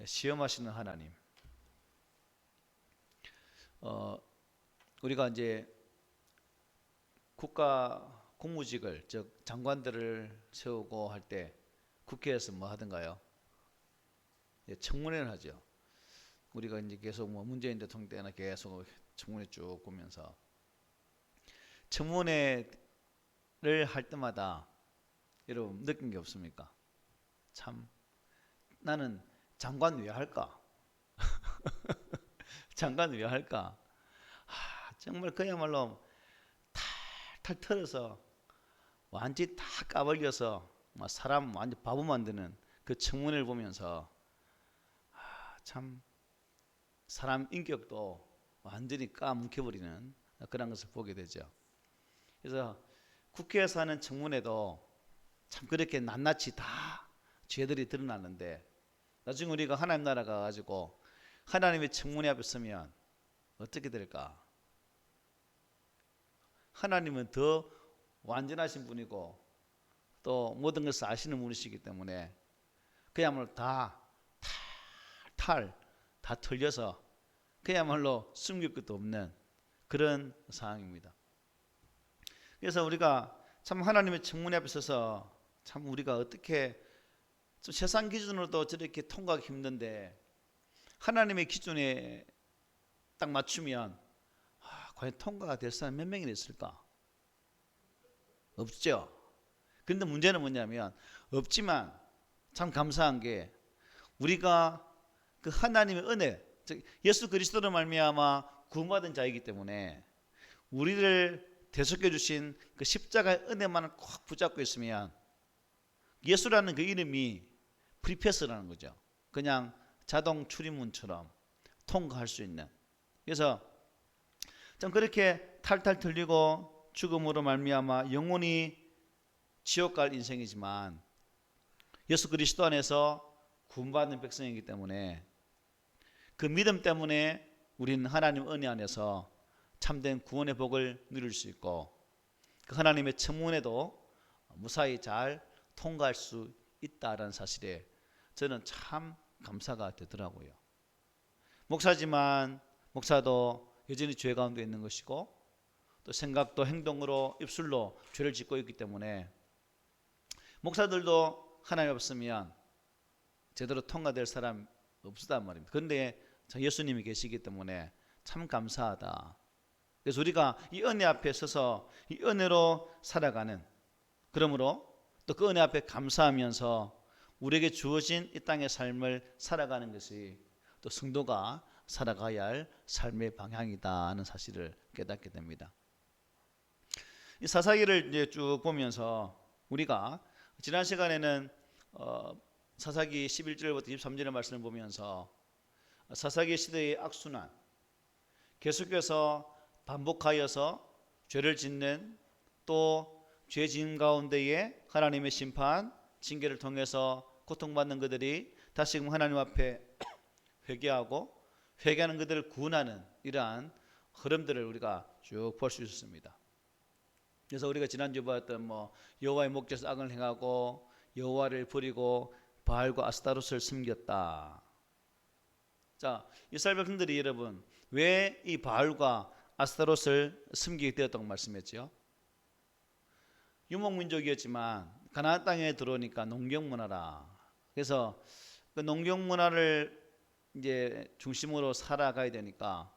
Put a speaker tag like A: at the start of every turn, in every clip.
A: 시험하시는 하나님. 우리가 이제 국가 공무직을, 즉 장관들을 세우고 할 때 국회에서 뭐 하던가요? 청문회를 하죠. 우리가 이제 계속 뭐 문재인 대통령 때나 계속 청문회 쭉 보면서 청문회를 할 때마다 여러분 느낀 게 없습니까? 참, 나는 장관 왜 할까? 장관 왜 할까? 정말 그야말로 탈탈 털어서 완전히 다 까발려서 막 사람 완전 바보 만드는 그 청문회를 보면서 참 사람 인격도 완전히 까뭉켜버리는 그런 것을 보게 되죠. 그래서 국회에서 하는 청문회도 참 그렇게 낱낱이 다 죄들이 드러나는데, 나중에 우리가 하나님 나라 가가지고 하나님의 청문회 앞에 서면 어떻게 될까? 하나님은 더 완전하신 분이고 또 모든 것을 아시는 분이시기 때문에 그야말로 다 틀려서 그야말로 숨길 것도 없는 그런 상황입니다. 그래서 우리가 참 하나님의 청문회 앞에 서서 참 우리가 어떻게 좀 세상 기준으로도 저렇게 통과하기 힘든데 하나님의 기준에 딱 맞추면 과연 통과가 될 사람 몇 명이나 있을까? 없죠. 근데 문제는 뭐냐면 없지만 참 감사한 게 우리가 그 하나님의 은혜, 즉 예수 그리스도로 말미암아 구원받은 자이기 때문에 우리를 대속해 주신 그 십자가의 은혜만을 꼭 붙잡고 있으면 예수라는 그 이름이 프리패스라는 거죠. 그냥 자동 출입문처럼 통과할 수 있는. 그래서 좀 그렇게 탈탈 털리고 죽음으로 말미암아 영원히 지옥 갈 인생이지만 예수 그리스도 안에서 구원받는 백성이기 때문에 그 믿음 때문에 우리는 하나님 은혜 안에서 참된 구원의 복을 누릴 수 있고 그 하나님의 청문회도 무사히 잘 통과할 수 있다라는 사실에 저는 참 감사가 되더라고요. 목사지만 목사도 여전히 죄 가운데 있는 것이고 또 생각도 행동으로 입술로 죄를 짓고 있기 때문에 목사들도 하나님 없으면 제대로 통과될 사람 없었단 말입니다. 그런데 예수님이 계시기 때문에 참 감사하다. 그래서 우리가 이 은혜 앞에 서서 이 은혜로 살아가는, 그러므로 또 그 은혜 앞에 감사하면서 우리에게 주어진 이 땅의 삶을 살아가는 것이 또 성도가 살아가야 할 삶의 방향이다 하는 사실을 깨닫게 됩니다. 이 사사기를 이제 쭉 보면서 우리가 지난 시간에는 사사기 11절부터 23절의 말씀을 보면서 사사기 시대의 악순환, 계속해서 반복하여서 죄를 짓는, 또 죄 지은 가운데에 하나님의 심판, 징계를 통해서 고통받는 그들이 다시금 하나님 앞에 회개하는 그들을 구원하는 이러한 흐름들을 우리가 쭉 볼 수 있었습니다. 그래서 우리가 지난주 봤던 여호와의 목전에서 악을 행하고 여호와를 버리고 바알과 아스타롯을 섬겼다. 자, 이스라엘 백성들이 여러분 왜 이 바알과 아스타롯을 섬기게 되었다고 말씀했죠? 유목민족이었지만 가나안 땅에 들어오니까 농경 문화라. 그래서 그 농경 문화를 이제 중심으로 살아가야 되니까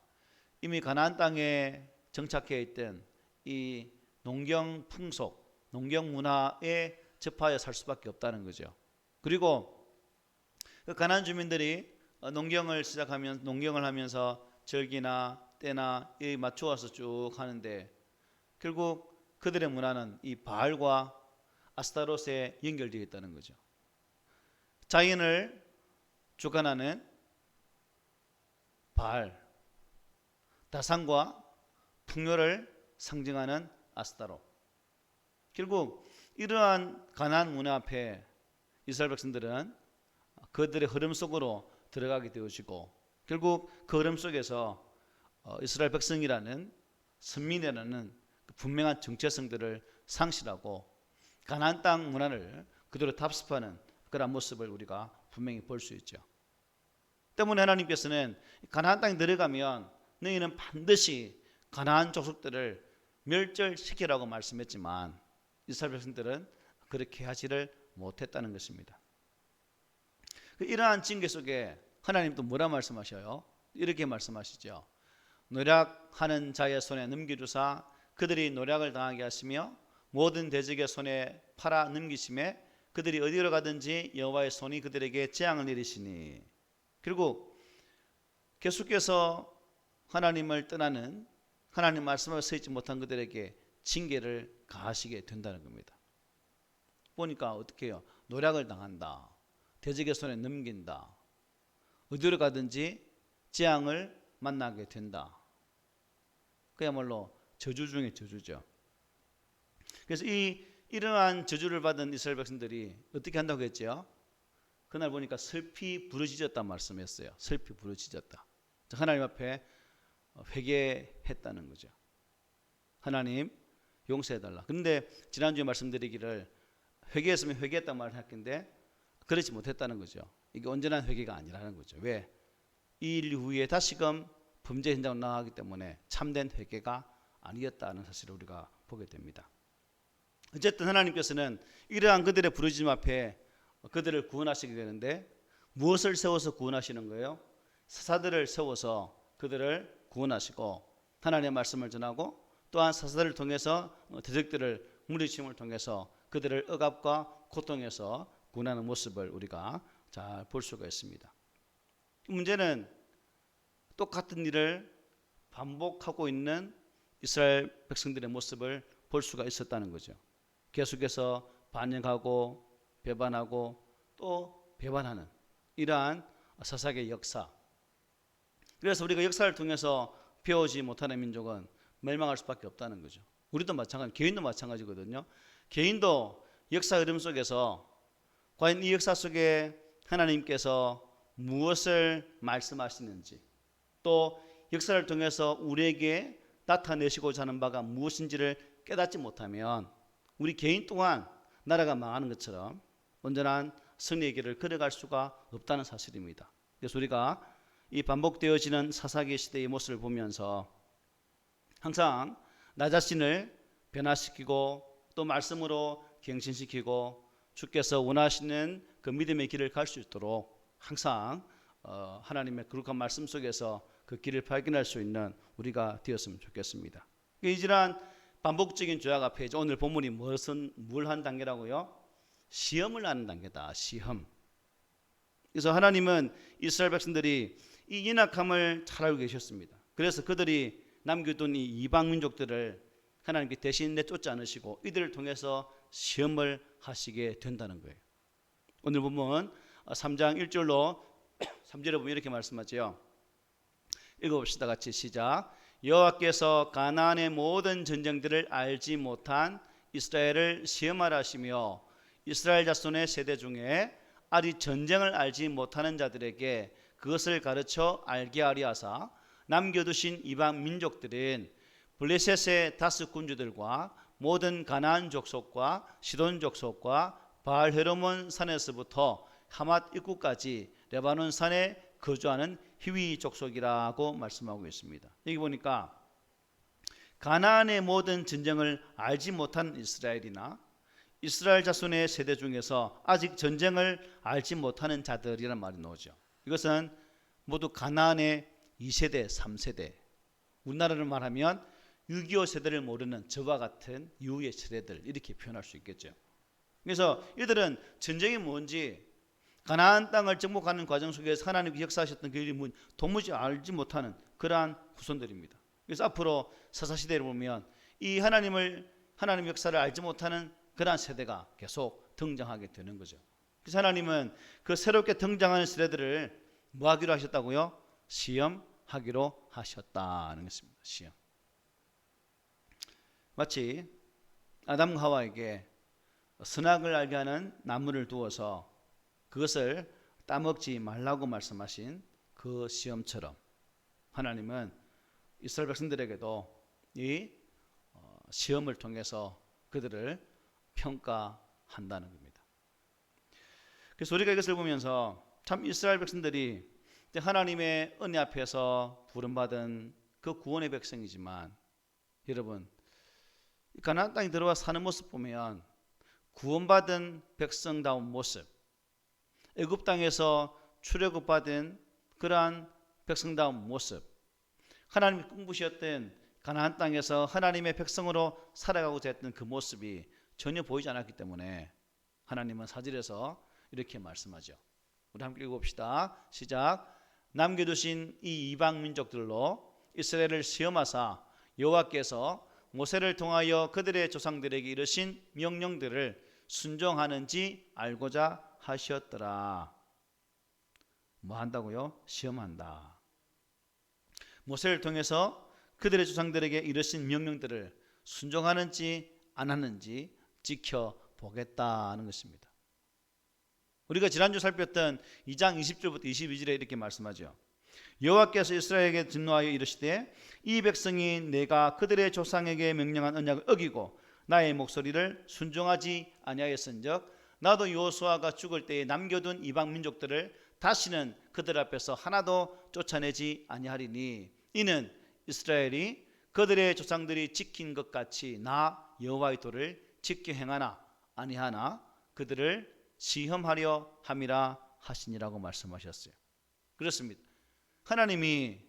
A: 이미 가나안 땅에 정착해 있던 이 농경 풍속, 농경 문화에 접하여 살 수밖에 없다는 거죠. 그리고 그 가나안 주민들이 농경을 하면서 절기나 때나 이 맞추어서 쭉 하는데 결국 그들의 문화는 이 바알과 아스타롯에 연결되어 있다는 거죠. 자연을 주관하는 바알, 다산과 풍요를 상징하는 아스타롯. 결국 이러한 가나안 문화 앞에 이스라엘 백성들은 그들의 흐름 속으로 들어가게 되어지고 결국 그 흐름 속에서 이스라엘 백성이라는 선민이라는 분명한 정체성들을 상실하고 가나안 땅 문화를 그대로 답습하는 그런 모습을 우리가 분명히 볼 수 있죠. 때문에 하나님께서는 가나안 땅에 들어가면 너희는 반드시 가나안 족속들을 멸절시키라고 말씀했지만 이스라엘 백성들은 그렇게 하지를 못했다는 것입니다. 이러한 징계 속에 하나님도 뭐라 말씀하셔요? 이렇게 말씀하시죠. 노략하는 자의 손에 넘겨주사 그들이 노략을 당하게 하시며 모든 대적의 손에 팔아 넘기심에 그들이 어디로 가든지 여호와의 손이 그들에게 재앙을 내리시니. 그리고 계속해서 하나님을 떠나는 하나님 말씀을 서있지 못한 그들에게 징계를 가하시게 된다는 겁니다. 보니까 어떻게 해요? 노략을 당한다, 대적의 손에 넘긴다, 어디로 가든지 재앙을 만나게 된다. 그야말로 저주 중에 저주죠. 그래서 이러한 저주를 받은 이스라엘 백성들이 어떻게 한다고 했죠? 그날 보니까 슬피 부르짖었다 말씀했어요. 슬피 부르짖었다. 하나님 앞에 회개했다는 거죠. 하나님 용서해달라. 그런데 지난주에 말씀드리기를 회개했으면 회개했단 말을 했는데 그렇지 못했다는 거죠. 이게 온전한 회개가 아니라는 거죠. 왜? 이 일 후에 다시금 범죄 현장으로 나가기 때문에 참된 회개가 아니었다는 사실을 우리가 보게 됩니다. 어쨌든 하나님께서는 이러한 그들의 부르짖음 앞에 그들을 구원하시게 되는데 무엇을 세워서 구원하시는 거예요? 사사들을 세워서 그들을 구원하시고 하나님의 말씀을 전하고 또한 사사들을 통해서 대적들을 물리침을 통해서 그들을 억압과 고통에서 구원하는 모습을 우리가 잘 볼 수가 있습니다. 문제는 똑같은 일을 반복하고 있는 이스라엘 백성들의 모습을 볼 수가 있었다는 거죠. 계속해서 반역하고 배반하고 또 배반하는 이러한 사사기의 역사. 그래서 우리가 역사를 통해서 배우지 못하는 민족은 멸망할 수밖에 없다는 거죠. 우리도 마찬가지, 개인도 마찬가지거든요. 개인도 역사 흐름 속에서 과연 이 역사 속에 하나님께서 무엇을 말씀하시는지 또 역사를 통해서 우리에게 나타내시고자 하는 바가 무엇인지를 깨닫지 못하면 우리 개인 또한 나라가 망하는 것처럼 온전한 승리의 길을 걸어갈 수가 없다는 사실입니다. 그래서 우리가 이 반복되어지는 사사기 시대의 모습을 보면서 항상 나 자신을 변화시키고 또 말씀으로 갱신시키고 주께서 원하시는 그 믿음의 길을 갈 수 있도록 항상 하나님의 거룩한 말씀 속에서 그 길을 발견할 수 있는 우리가 되었으면 좋겠습니다. 이러한 반복적인 죄악 앞에 오늘 본문이 뭘 한 단계라고요? 시험을 하는 단계다. 시험. 그래서 하나님은 이스라엘 백성들이 이 연약함을 잘 알고 계셨습니다. 그래서 그들이 남겨둔 이 이방 민족들을 하나님께 대신 내쫓지 않으시고 이들을 통해서 시험을 하시게 된다는 거예요. 오늘 보면 3장 1절로 3절에 보면 이렇게 말씀하죠. 읽어봅시다. 같이 시작. 여호와께서 가나안의 모든 전쟁들을 알지 못한 이스라엘을 시험하라 하시며 이스라엘 자손의 세대 중에 아직 전쟁을 알지 못하는 자들에게 그것을 가르쳐 알게 하려 하사 남겨두신 이방 민족들은 블레셋의 다스 군주들과 모든 가나안 족속과 시돈 족속과 바알 헤르몬 산에서부터 하맛 입구까지 레바논 산에 거주하는 히위 족속이라고 말씀하고 있습니다. 여기 보니까 가나안의 모든 전쟁을 알지 못한 이스라엘이나 이스라엘 자손의 세대 중에서 아직 전쟁을 알지 못하는 자들이라는 말이 나오죠. 이것은 모두 가나안의 2세대, 3세대. 우리나라를 말하면 6.25 세대를 모르는 저와 같은 이후의 세대들 이렇게 표현할 수 있겠죠. 그래서 이들은 전쟁이 뭔지 가나안 땅을 정복하는 과정 속에서 하나님이 역사하셨던 그 일이 뭔지 도무지 알지 못하는 그러한 후손들입니다. 그래서 앞으로 사사시대를 보면 이 하나님 역사를 알지 못하는 그러한 세대가 계속 등장하게 되는 거죠. 그래서 하나님은 그 새롭게 등장하는 세대들을 뭐 하기로 하셨다고요? 시험하기로 하셨다는 것입니다. 시험. 마치 아담과 하와에게 선악을 알게 하는 나무를 두어서 그것을 따먹지 말라고 말씀하신 그 시험처럼 하나님은 이스라엘 백성들에게도 이 시험을 통해서 그들을 평가한다는 겁니다. 그래서 우리가 이것을 보면서 참 이스라엘 백성들이 하나님의 은혜 앞에서 부름받은 그 구원의 백성이지만 여러분 가나안 땅에 들어와 사는 모습 보면 구원받은 백성다운 모습, 애굽 땅에서 출애굽받은 그러한 백성다운 모습, 하나님이 꿈꾸셨던 가나안 땅에서 하나님의 백성으로 살아가고자 했던 그 모습이 전혀 보이지 않았기 때문에 하나님은 사절에서 이렇게 말씀하죠. 우리 함께 읽어봅시다. 시작. 남겨두신 이 이방 민족들로 이스라엘을 시험하사 여호와께서 모세를 통하여 그들의 조상들에게 이르신 명령들을 순종하는지 알고자 하셨더라. 뭐 한다고요? 시험한다. 모세를 통해서 그들의 조상들에게 이르신 명령들을 순종하는지 안 하는지 지켜보겠다는 것입니다. 우리가 지난주 살폈던 2장 20절부터 22절에 이렇게 말씀하죠. 여호와께서 이스라엘에게 진노하여 이르시되 이 백성이 내가 그들의 조상에게 명령한 언약을 어기고 나의 목소리를 순종하지 아니하였은즉 나도 여호수아가 죽을 때에 남겨둔 이방 민족들을 다시는 그들 앞에서 하나도 쫓아내지 아니하리니 이는 이스라엘이 그들의 조상들이 지킨 것 같이 나 여호와의 도를 지켜 행하나 아니하나 그들을 시험하려 함이라 하시니라고 말씀하셨어요. 그렇습니다. 하나님이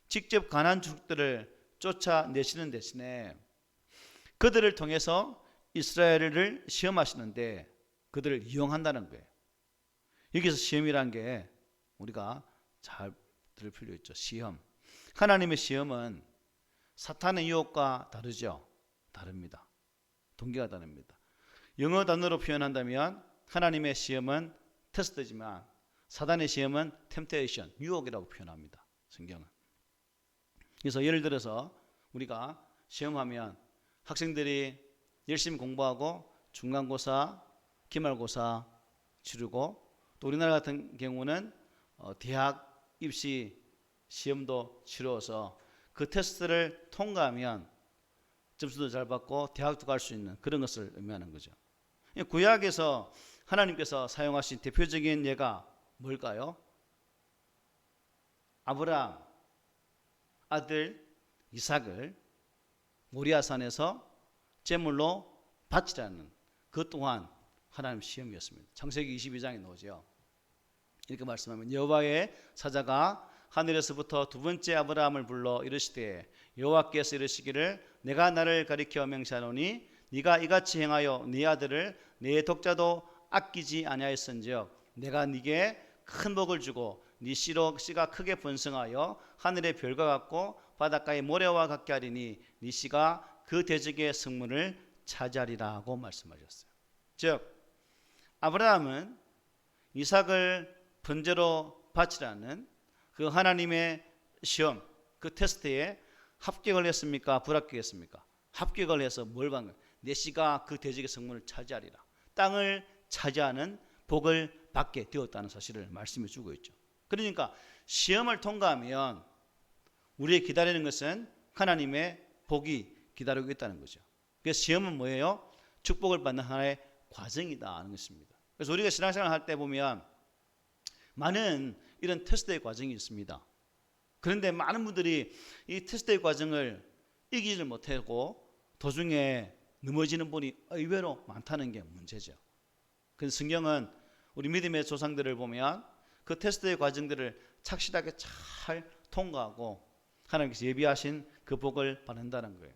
A: 직접 가나안 족들을 쫓아내시는 대신에 그들을 통해서 이스라엘을 시험하시는데 그들을 이용한다는 거예요. 여기서 시험이란 게 우리가 잘 들을 필요 있죠. 시험. 하나님의 시험은 사탄의 유혹과 다르죠. 다릅니다. 동기가 다릅니다. 영어 단어로 표현한다면 하나님의 시험은 테스트지만 사단의 시험은 템테이션, 유혹이라고 표현합니다. 성경은. 그래서 예를 들어서 우리가 시험하면 학생들이 열심히 공부하고 중간고사, 기말고사 치르고 또 우리나라 같은 경우는 대학 입시 시험도 치러서 그 테스트를 통과하면 점수도 잘 받고 대학도 갈 수 있는 그런 것을 의미하는 거죠. 구약에서 하나님께서 사용하신 대표적인 예가 뭘까요? 아브라함 아들 이삭을 모리아산에서 제물로 바치라는 그 또한 하나님 시험이었습니다. 창세기 22장에 나오죠. 이렇게 말씀하면 여호와의 사자가 하늘에서부터 두 번째 아브라함을 불러 이르시되 여호와께서 이르시기를 내가 나를 가리켜 맹세하노니 네가 이같이 행하여 네 아들을 네 독자도 아끼지 아니하였은즉 내가 네게 큰 복을 주고 네 씨가 크게 번성하여 하늘의 별과 같고 바닷가의 모래와 같게 하리니 네 씨가 그 대적의 성문을 차지하리라고 말씀하셨어요. 즉 아브라함은 이삭을 번제로 바치라는 그 하나님의 시험, 그 테스트에 합격을 했습니까? 불합격했습니까? 합격을 해서 뭘 받는 거예요? 내 씨가 그 대적의 성문을 차지하리라. 땅을 차지하는 복을 받게 되었다는 사실을 말씀해 주고 있죠. 그러니까 시험을 통과하면 우리의 기다리는 것은 하나님의 복이 기다리고 있다는 거죠. 그래서 시험은 뭐예요? 축복을 받는 하나의 과정이다 하는 것입니다. 그래서 우리가 신앙생활 할 때 보면 많은 이런 테스트의 과정이 있습니다. 그런데 많은 분들이 이 테스트의 과정을 이기지를 못하고 도중에 넘어지는 분이 의외로 많다는 게 문제죠. 그래서 성경은 우리 믿음의 조상들을 보면 그 테스트의 과정들을 착실하게 잘 통과하고 하나님께서 예비하신 그 복을 받는다는 거예요.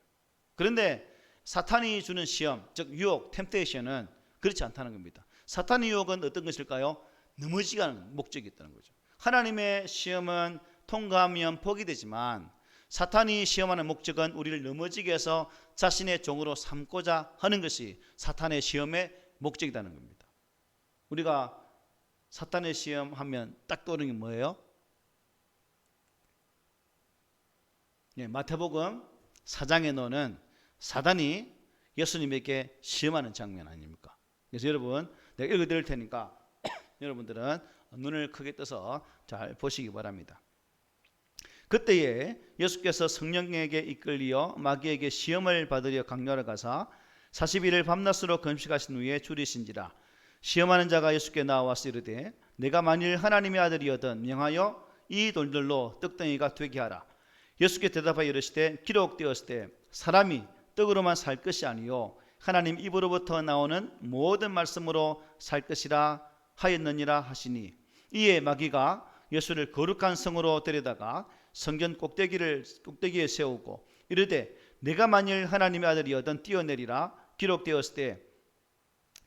A: 그런데 사탄이 주는 시험, 즉 유혹, 템테이션은 그렇지 않다는 겁니다. 사탄의 유혹은 어떤 것일까요? 넘어지게 하는 목적이 있다는 거죠. 하나님의 시험은 통과하면 복이 되지만 사탄이 시험하는 목적은 우리를 넘어지게 해서 자신의 종으로 삼고자 하는 것이 사탄의 시험의 목적이라는 겁니다. 우리가 사탄의 시험하면 딱 떠오르는 게 뭐예요? 마태복음 4장에 나오는 사단이 예수님에게 시험하는 장면 아닙니까? 그래서 여러분 내가 읽어드릴 테니까 여러분들은 눈을 크게 떠서 잘 보시기 바랍니다. 그때에 예수께서 성령에게 이끌리어 마귀에게 시험을 받으려 강요하러 가사 40일을 밤낮으로 금식하신 후에 줄이신지라. 시험하는 자가 예수께 나와서 이르되 내가 만일 하나님의 아들이거든 명하여 이 돌들로 떡덩이가 되게 하라. 예수께 대답하여 이르시되 기록되었을 때 사람이 떡으로만 살 것이 아니요 하나님 입으로부터 나오는 모든 말씀으로 살 것이라 하였느니라 하시니, 이에 마귀가 예수를 거룩한 성으로 데려다가 성전 꼭대기에 세우고 이르되 내가 만일 하나님의 아들이여든 뛰어내리라. 기록되었을 때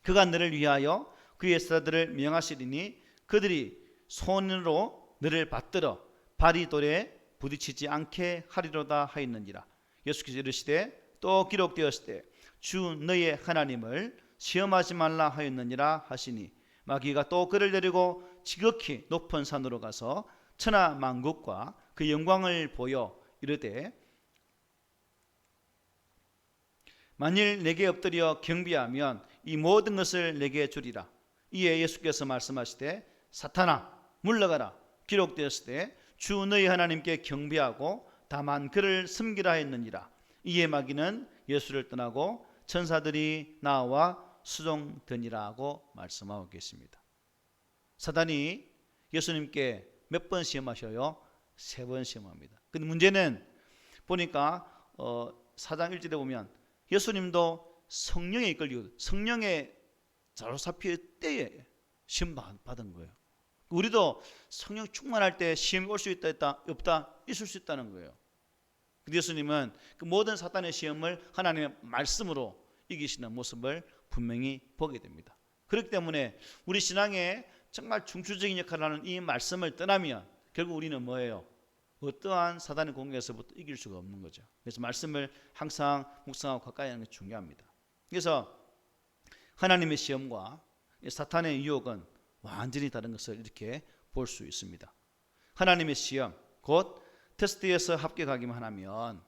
A: 그가 너를 위하여 그의 사자들을 명하시리니 그들이 손으로 너를 받들어 발이 돌에 부딪히지 않게 하리로다 하였느니라. 예수께서 이르시되 또 기록되었을 때 주 너의 하나님을 시험하지 말라 하였느니라 하시니, 마귀가 또 그를 데리고 지극히 높은 산으로 가서 천하 만국과 그 영광을 보여 이르되 만일 내게 엎드려 경배하면 이 모든 것을 내게 주리라. 이에 예수께서 말씀하시되 사탄아 물러가라. 기록되었을 때 주 너희 하나님께 경배하고 다만 그를 섬기라 했느니라. 이에 마귀는 예수를 떠나고 천사들이 나와 수종되니라고 말씀하고 계십니다. 사단이 예수님께 몇 번 시험하셔요? 3번 시험합니다. 근데 문제는 보니까 4장 1절에 보면 예수님도 성령에 이끌리고 성령에 사로잡힐 때에 시험 받은 거예요. 우리도 성령 충만할 때 시험이 올 수 있다 없다? 있을 수 있다는 거예요. 근데 예수님은 그 모든 사탄의 시험을 하나님의 말씀으로 이기시는 모습을 분명히 보게 됩니다. 그렇기 때문에 우리 신앙에 정말 중추적인 역할을 하는 이 말씀을 떠나면 결국 우리는 뭐예요? 어떠한 사단의 공격에서부터 이길 수가 없는 거죠. 그래서 말씀을 항상 묵상하고 가까이 하는 게 중요합니다. 그래서 하나님의 시험과 사탄의 유혹은 완전히 다른 것을 이렇게 볼 수 있습니다. 하나님의 시험, 곧 테스트에서 합격하기만 하면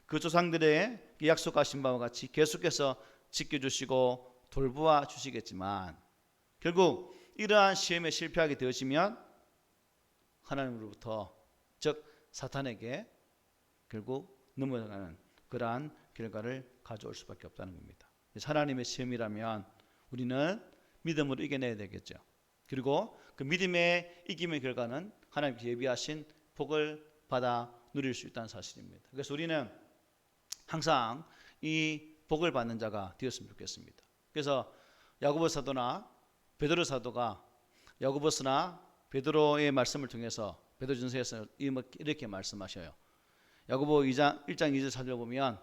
A: 그 조상들의 약속하신 바와 같이 계속해서 지켜주시고 돌보아 주시겠지만, 결국 이러한 시험에 실패하게 되어지면 하나님으로부터, 즉 사탄에게 결국 넘어가는 그러한 결과를 가져올 수밖에 없다는 겁니다. 하나님의 시험이라면 우리는 믿음으로 이겨내야 되겠죠. 그리고 그 믿음의 이김의 결과는 하나님께서 예비하신 복을 받아 누릴 수 있다는 사실입니다. 그래서 우리는 항상 이 복을 받는 자가 되었으면 좋겠습니다. 그래서 야고보 사도나 베드로 사도가 야고보서나 베드로의 말씀을 통해서 베드로전서에서 이렇게 말씀하셔요. 야고보 1장 2절 4절 보면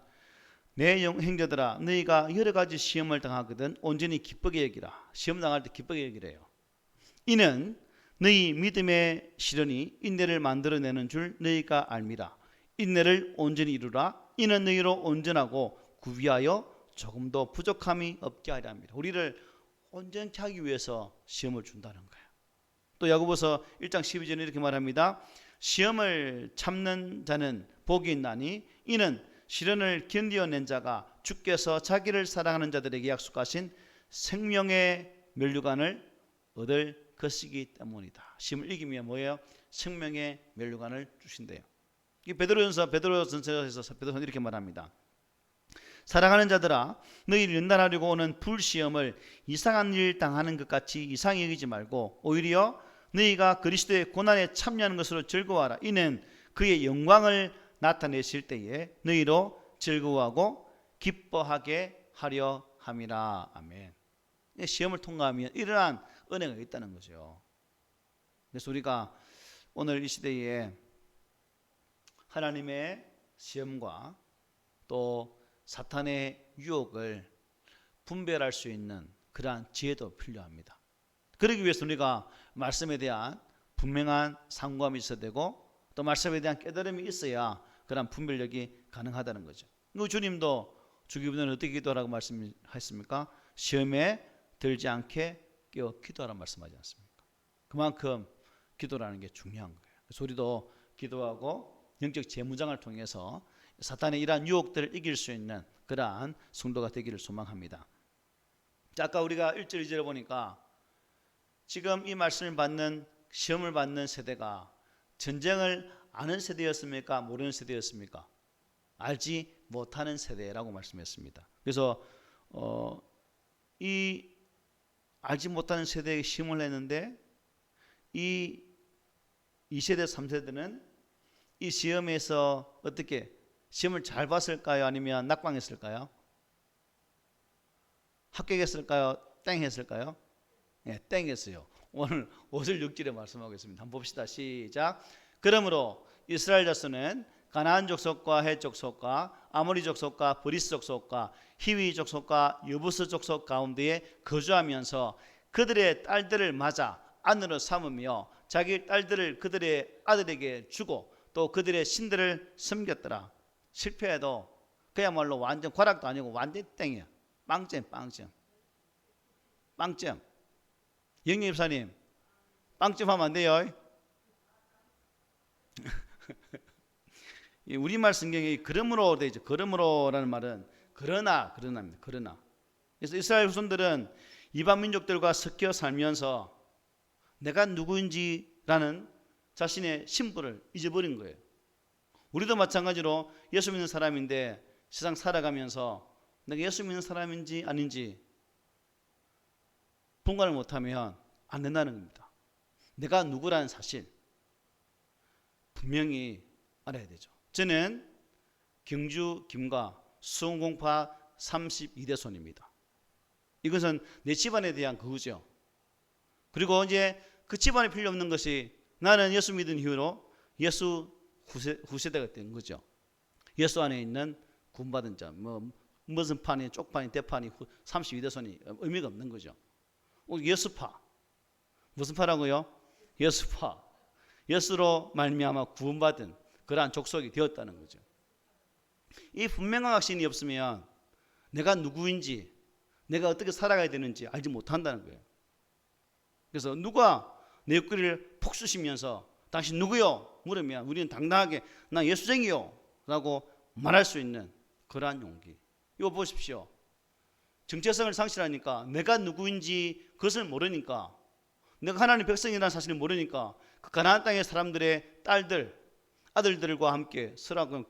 A: 내 형제들아 너희가 여러 가지 시험을 당하거든 온전히 기쁘게 여기라. 시험 당할 때 기쁘게 여기래요. 이는 너희 믿음의 시련이 인내를 만들어내는 줄 너희가 알미라. 인내를 온전히 이루라. 이는 너희로 온전하고 구비하여 조금도 부족함이 없게 하려 합니다. 우리를 온전케 하기 위해서 시험을 준다는 거예요. 또 야고보서 1장 12절에 이렇게 말합니다. 시험을 참는 자는 복이 있나니 이는 시련을 견디어낸 자가 주께서 자기를 사랑하는 자들에게 약속하신 생명의 면류관을 얻을 것이기 때문이다. 시험을 이기면 뭐예요? 생명의 면류관을 주신대요. 베드로전서에서 베드로는 이렇게 말합니다. 사랑하는 자들아 너희를 연단하려고 오는 불시험을 이상한 일 당하는 것 같이 이상히 여기지 말고 오히려 너희가 그리스도의 고난에 참여하는 것으로 즐거워하라. 이는 그의 영광을 나타내실 때에 너희로 즐거워하고 기뻐하게 하려 함이라. 아멘. 시험을 통과하면 이러한 은혜가 있다는 거죠. 그래서 우리가 오늘 이 시대에 하나님의 시험과 또 사탄의 유혹을 분별할 수 있는 그러한 지혜도 필요합니다. 그러기 위해서 우리가 말씀에 대한 분명한 상고함이 있어야 되고 또 말씀에 대한 깨달음이 있어야 그러한 분별력이 가능하다는 거죠. 주님도 주기도는 어떻게 기도하라고 말씀하셨습니까? 시험에 들지 않게 깨어 기도하라고 말씀하지 않습니까? 그만큼 기도라는 게 중요한 거예요. 그래서 우리도 기도하고 영적 재무장을 통해서 사탄의 이러한 유혹들을 이길 수 있는 그러한 성도가 되기를 소망합니다. 자, 아까 우리가 1절 2절을 보니까 지금 이 말씀을 받는 시험을 받는 세대가 전쟁을 아는 세대였습니까? 모르는 세대였습니까? 알지 못하는 세대라고 말씀했습니다. 그래서 이 알지 못하는 세대에게 시험을 했는데 이 2세대 3세대는 이 시험에서 어떻게 시험을 잘 봤을까요? 아니면 낙방했을까요? 합격했을까요? 땡했을까요? 예, 땡했어요. 오늘 5절 6절에 말씀하겠습니다. 한번 봅시다. 시작. 그러므로 이스라엘 자손은 가나안 족속과 헷 족속과 아모리 족속과 브리스 족속과 히위 족속과 여부스 족속 가운데에 거주하면서 그들의 딸들을 맞아 아내로 삼으며 자기 딸들을 그들의 아들에게 주고 또 그들의 신들을 섬겼더라. 실패해도 그야말로 완전 과락도 아니고 완전 땡이야. 빵점. 영희 집사님, 빵점 하면 안 돼요. 우리말 성경에 그러므로 되어 있죠. 그러므로라는 말은 그러나입니다. 그러나. 그래서 이스라엘 후손들은 이방 민족들과 섞여 살면서 내가 누구인지라는 자신의 신분을 잊어버린 거예요. 우리도 마찬가지로 예수 믿는 사람인데 세상 살아가면서 내가 예수 믿는 사람인지 아닌지 분간을 못하면 안 된다는 겁니다. 내가 누구라는 사실 분명히 알아야 되죠. 저는 경주 김가 수원공파 32대손입니다. 이것은 내 집안에 대한 그거죠. 그리고 이제 그 집안에 필요 없는 것이 나는 예수 믿은 이후로 예수 후세대가 된 거죠. 예수 안에 있는 구원받은 자, 무슨 판이 쪽판이 대판이 32대손이 의미가 없는 거죠. 예수파. 무슨 파라고요? 예수파. 예수로 말미암아 구원받은 그러한 족속이 되었다는 거죠. 이 분명한 확신이 없으면 내가 누구인지 내가 어떻게 살아가야 되는지 알지 못한다는 거예요. 그래서 누가 내 옆구리를 푹 쑤시면서 당신 누구요? 물으면 우리는 당당하게 나 예수쟁이요 라고 말할 수 있는 그러한 용기. 이거 보십시오. 정체성을 상실하니까 내가 누구인지 그것을 모르니까 내가 하나님의 백성이라는 사실을 모르니까 그 가나안 땅의 사람들의 딸들, 아들들과 함께 설하고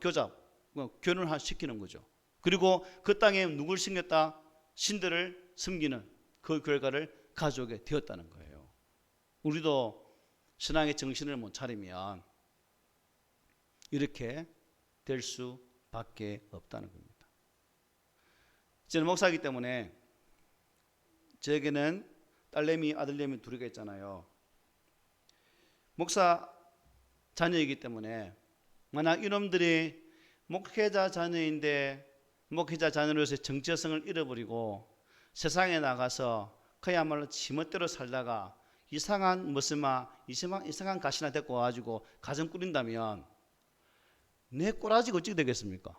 A: 교련을 시키는 거죠. 그리고 그 땅에 누굴 섬겼다? 신들을 섬기는 그 결과를 가져오게 되었다는 거예요. 우리도 신앙의 정신을 못 차리면 이렇게 될 수밖에 없다는 겁니다. 저는 목사이기 때문에 저에게는 딸내미, 아들내미 둘이가 있잖아요. 목사 자녀이기 때문에 만약 이놈들이 목회자 자녀인데 목회자 자녀로서의 정체성을 잃어버리고 세상에 나가서 그야말로 지멋대로 살다가 이상한 머스마, 이상한 가시나 데리고 와가지고 가정 꾸린다면 내 꼬라지가 어찌 되겠습니까?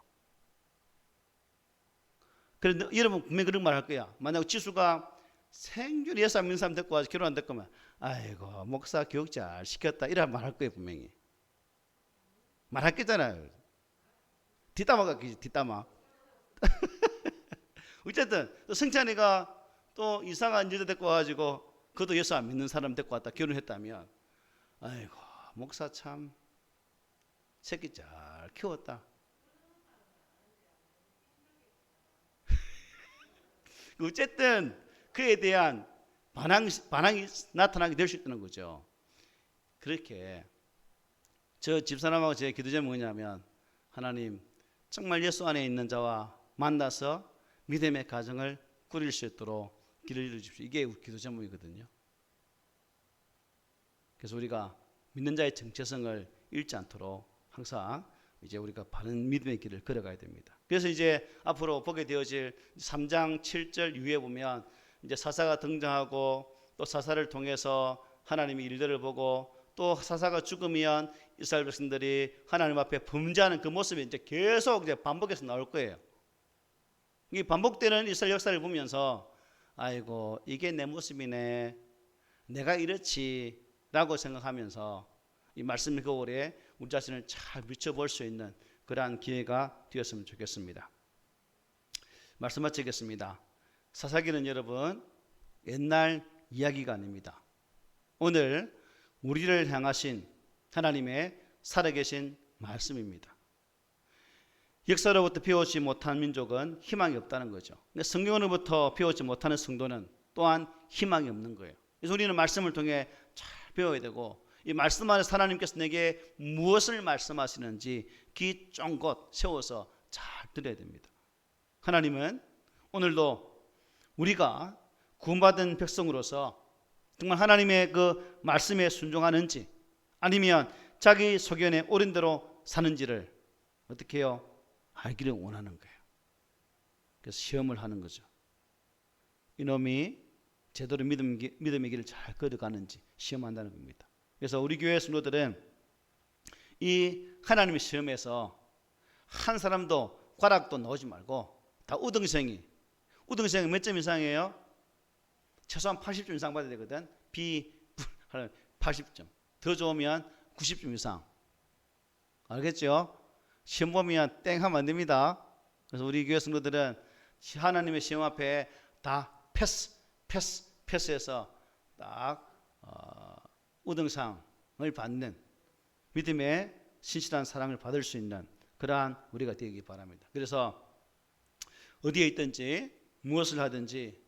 A: 그런데 여러분 분명히 그런 말 할 거야. 만약 지수가 생존 예수 안 믿는 사람 데리고 와서 결혼 안 될 거면 아이고 목사 교육 잘 시켰다 이런 말 할 거예요. 분명히 말했겠잖아요. 뒷담화가 뒷담화. 어쨌든 성찬이가 또 이상한 여자 데리고 와가지고 그것도 예수 안 믿는 사람 데리고 왔다 결혼했다면 아이고 목사 참 새끼 잘 키웠다. 어쨌든 그에 대한 반항이 나타나게 될 수 있다는 거죠. 그렇게 저 집사람하고 제 기도 제목은 뭐냐면 하나님 정말 예수 안에 있는 자와 만나서 믿음의 가정을 꾸릴 수 있도록 길을 열어주십시오. 이게 기도 제목이거든요. 그래서 우리가 믿는 자의 정체성을 잃지 않도록 항상 이제 우리가 바른 믿음의 길을 걸어가야 됩니다. 그래서 이제 앞으로 보게 되어질 3장 7절 이후에 보면 이제 사사가 등장하고 또 사사를 통해서 하나님의 일들을 보고 또 사사가 죽으면 이스라엘 백성들이 하나님 앞에 범죄하는 그 모습이 이제 계속 이제 반복해서 나올 거예요. 이 반복되는 이스라엘 역사를 보면서 아이고 이게 내 모습이네, 내가 이렇지라고 생각하면서 이 말씀의 거울에 우리 자신을 잘 비춰볼 수 있는 그러한 기회가 되었으면 좋겠습니다. 말씀 마치겠습니다. 사사기는 여러분 옛날 이야기가 아닙니다. 오늘 우리를 향하신 하나님의 살아계신 말씀입니다. 역사로부터 배우지 못한 민족은 희망이 없다는 거죠. 근데 성경으로부터 배우지 못하는 성도는 또한 희망이 없는 거예요. 그래서 우리는 말씀을 통해 잘 배워야 되고
B: 이 말씀 안에서 하나님께서 내게 무엇을 말씀하시는지 귀 쫑긋 세워서 잘 들어야 됩니다. 하나님은 오늘도 우리가 구원받은 백성으로서 정말 하나님의 그 말씀에 순종하는지 아니면 자기 소견에 옳은 대로 사는지를 어떻게 해요? 알기를 원하는 거예요. 그래서 시험을 하는 거죠. 이놈이 제대로 믿음의 길을 잘 걸어가는지 시험한다는 겁니다. 그래서 우리 교회 성도들은 이 하나님의 시험에서 한 사람도 과락도 나오지 말고 다 우등생이 몇 점 이상이에요? 최소한 80점 이상 받아야 되거든. B 80점. 더 좋으면 90점 이상. 알겠죠? 시험 보면 땡 하면 안 됩니다. 그래서 우리 교회 성도들은 하나님의 시험 앞에 다 패스해서 딱 우등상을 받는 믿음의 신실한 사랑을 받을 수 있는 그러한 우리가 되기 바랍니다. 그래서 어디에 있든지 무엇을 하든지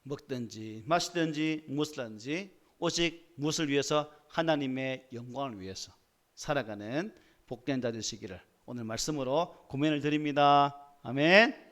B: 먹든지 마시든지 무엇을 하든지 오직 무엇을 위해서 하나님의 영광을 위해서 살아가는 복된 자 되시기를 오늘 말씀으로 고면을 드립니다. 아멘.